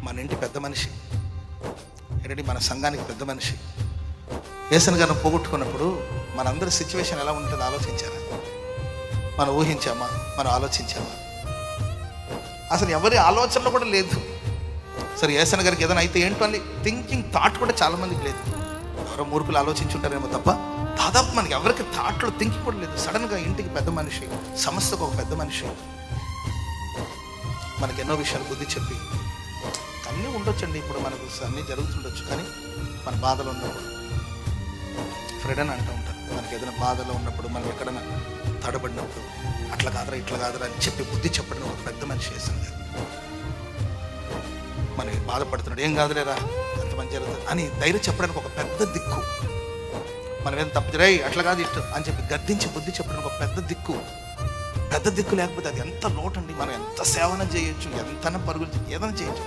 మన ఇంటి పెద్ద మనిషి ఏంటంటే మన సంఘానికి పెద్ద మనిషి. యేసయ్య గారిని పోగొట్టుకున్నప్పుడు మనందరి సిచ్యువేషన్ ఎలా ఉంటుందో ఆలోచించారా? మనం ఊహించామా? మనం ఆలోచించామా? అసలు ఎవరి ఆలోచనలో కూడా లేదు. సరే యేసయ్య గారికి ఏదైనా అయితే ఏంటో అని థింకింగ్ థాట్ కూడా చాలామందికి లేదు. ఎవరో మూర్ఖులు ఆలోచించుంటారేమో తప్ప దాదాపు మనకి ఎవరికి థాట్లో థింకింగ్ కూడా లేదు. సడన్గా ఇంటికి పెద్ద మనిషి, సంస్థకు ఒక పెద్ద మనిషి మనకి ఎన్నో విషయాలు బుద్ధి చెప్పి అన్నీ ఉండొచ్చండి. ఇప్పుడు మనకు అన్నీ జరుగుతుండొచ్చు, కానీ మన బాధలో ఉన్నప్పుడు ఫ్రెండ్ అని అంటూ ఉంటారు. మనకి ఏదైనా బాధలో ఉన్నప్పుడు, మనం ఎక్కడైనా తడబడినప్పుడు అట్లా కాదరా ఇట్లా కాదరా అని చెప్పి బుద్ధి చెప్పడం ఒక పెద్ద మనిషి యేసయ్య గారు. మనకి బాధపడుతున్నాడు, ఏం కాదులేరా ఎంత మంచి జరుగుతుంది అని ధైర్యం చెప్పడానికి ఒక పెద్ద దిక్కు. మనం ఏం తప్పు రే అట్లా కాదు ఇట్టు అని చెప్పి గద్దించి బుద్ధి చెప్పడానికి ఒక పెద్ద దిక్కు. పెద్ద దిక్కు లేకపోతే అది ఎంత లోటు అండి. మనం ఎంత సేవన చేయొచ్చు, ఎంతైనా పరుగులు ఏదైనా చేయొచ్చు.